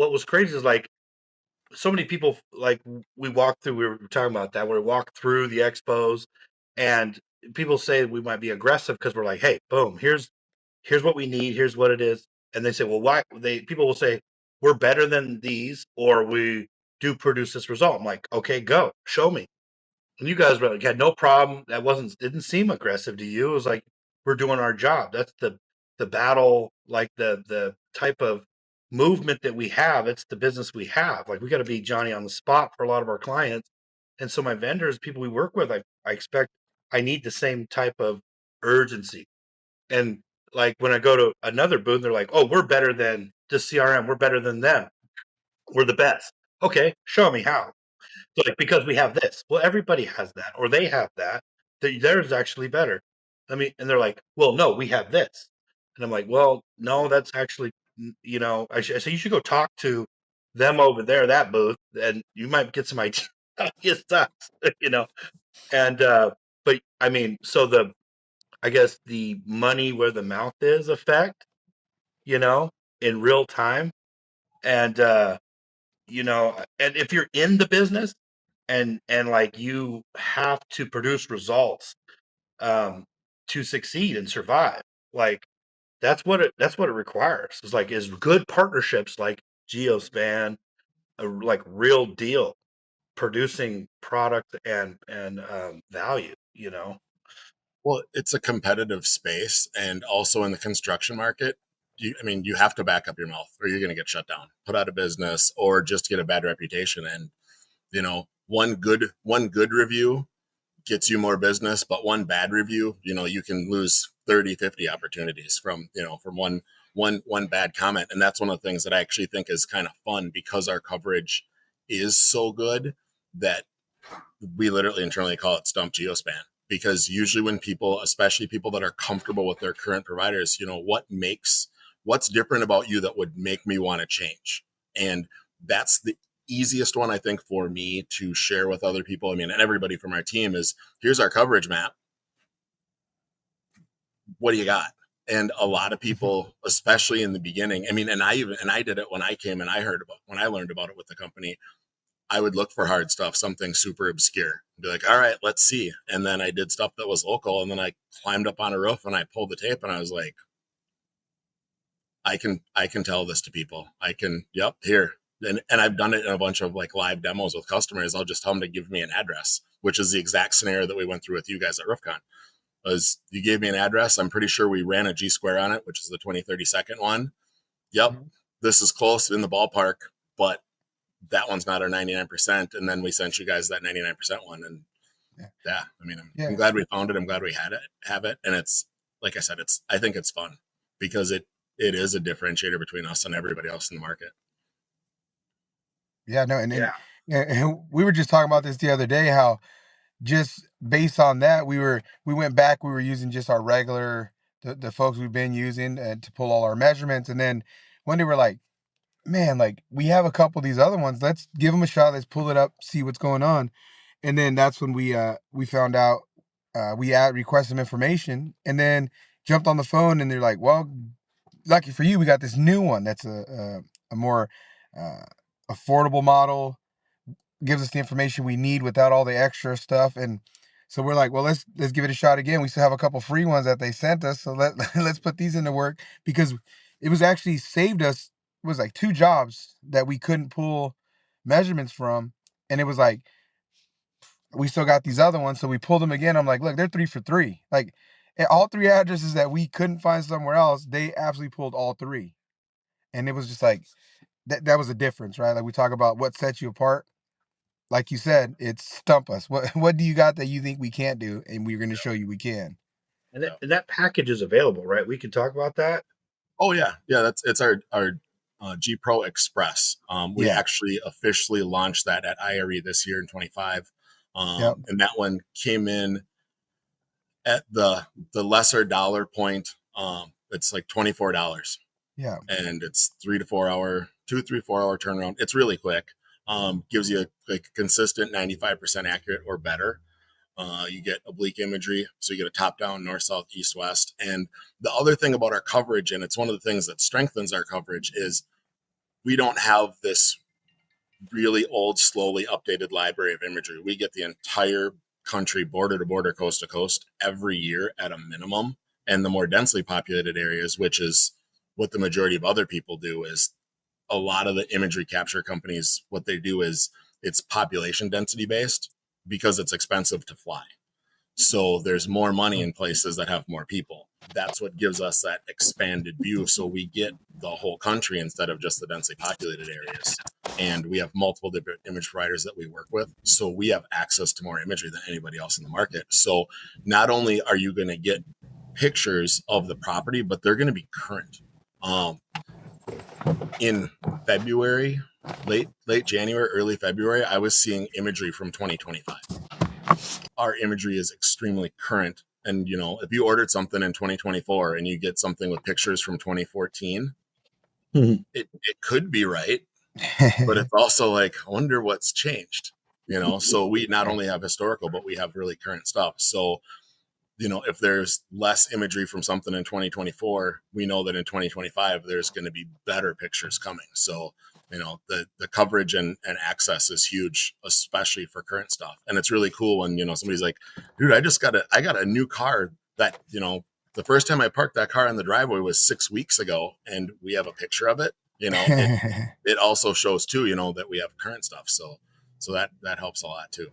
what was crazy is like so many people like we walked through. We were talking about that. Where we walked through the expos, and people say we might be aggressive because we're like, hey, boom, here's what we need. Here's what it is. And they say, well, why? People will say we're better than these, or we do produce this result. I'm like, okay, go show me. And you guys were like, had no problem. That didn't seem aggressive to you. It was like we're doing our job. That's the battle, like the type of movement that we have. It's the business we have. Like we got to be Johnny on the spot for a lot of our clients. And so my vendors, people we work with, I expect I need the same type of urgency. And like when I go to another booth, they're like, "Oh, we're better than the CRM. We're better than them. We're the best." Okay, show me how. So, like, because we have this. Well, everybody has that, or they have that. Theirs actually better. I mean, and they're like, well, no, we have this. And I'm like, well, no, that's actually, I say you should go talk to them over there, that booth, and you might get some ideas. Sucks, you know. And, but I mean, so I guess the money where the mouth is effect, you know, in real time. And, and if you're in the business and like you have to produce results um to succeed and survive, like that's what it requires. It's like is good partnerships like GeoSpan, like real deal producing product and value, Well, it's a competitive space, and also in the construction market, you have to back up your mouth, or you're going to get shut down, put out of business, or just get a bad reputation. And one good review gets you more business, but one bad review, you can lose 30, 50 opportunities from one bad comment. And that's one of the things that I actually think is kind of fun, because our coverage is so good that we literally internally call it Stump GeoSpan. Because usually when people, especially people that are comfortable with their current providers, what's different about you that would make me want to change? And that's the easiest one, I think, for me to share with other people. I mean, and everybody from our team is, here's our coverage map. What do you got? And a lot of people, especially in the beginning, I mean, and I did it when I came and when I learned about it with the company. I would look for hard stuff, something super obscure. Be like, all right, let's see. And then I did stuff that was local, and then I climbed up on a roof and I pulled the tape, and I was like, I can tell this to people. I can, yep, here. And I've done it in a bunch of like live demos with customers. I'll just tell them to give me an address, which is the exact scenario that we went through with you guys at RoofCon. Was you gave me an address. I'm pretty sure we ran a G square on it, which is the 2032nd one. Yep, this is close in the ballpark, but that one's not our 99%. And then we sent you guys that 99% one. And yeah, I mean, I'm glad we found it. I'm glad we have it. And it's, like I said, I think it's fun, because it is a differentiator between us and everybody else in the market. Yeah, no, Yeah. and we were just talking about this the other day, how just based on that, we went back, we were using just our regular the folks we've been using to pull all our measurements, and then one day we're like, man, like we have a couple of these other ones. Let's give them a shot. Let's pull it up, see what's going on. And then that's when we found out we requested some information, and then jumped on the phone, and they're like, well, lucky for you, we got this new one that's a more uh, affordable model, gives us the information we need without all the extra stuff. And so we're like, well, let's give it a shot again. We still have a couple free ones that they sent us, so let's put these into work, because it was actually saved us. It was like 2 jobs that we couldn't pull measurements from, and it was like we still got these other ones, so we pulled them again. I'm like, look, they're 3 for 3. Like all 3 addresses that we couldn't find somewhere else, they absolutely pulled all 3, and it was just like that was a difference, right? Like we talk about what sets you apart. Like you said, it's stump us. What do you got that you think we can't do, and we're going to show you we can. And that package is available, right? We can talk about that. Oh yeah. Yeah. It's our G Pro Express. We Yeah. actually officially launched that at IRE this year in 25. Yep. And that one came in at the lesser dollar point. It's like $24, Yeah. and it's 3 to 4 hour turnaround. It's really quick. Gives you like consistent 95% accurate or better. You get oblique imagery, so you get a top down, north, south, east, west. And the other thing about our coverage, and it's one of the things that strengthens our coverage, is we don't have this really old, slowly updated library of imagery. We get the entire country, border to border, coast to coast, every year at a minimum. And the more densely populated areas, which is what the majority of other people do, is a lot of the imagery capture companies, what they do is it's population density based because it's expensive to fly. So there's more money in places that have more people. That's what gives us that expanded view. So we get the whole country instead of just the densely populated areas. And we have multiple different image providers that we work with. So we have access to more imagery than anybody else in the market. So not only are you going to get pictures of the property, but they're going to be current. In February, late January, early February, I was seeing imagery from 2025. Our imagery is extremely current. And, you know, if you ordered something in 2024 and you get something with pictures from 2014, it could be right, but it's also like, I wonder what's changed, you know? So we not only have historical, but we have really current stuff. So, you know, if there's less imagery from something in 2024, we know that in 2025, there's going to be better pictures coming. So, you know, the coverage and access is huge, especially for current stuff. And it's really cool when, you know, somebody's like, dude, I got a new car that, you know, the first time I parked that car in the driveway was 6 weeks ago and we have a picture of it. You know, it also shows too, you know, that we have current stuff. So that helps a lot too.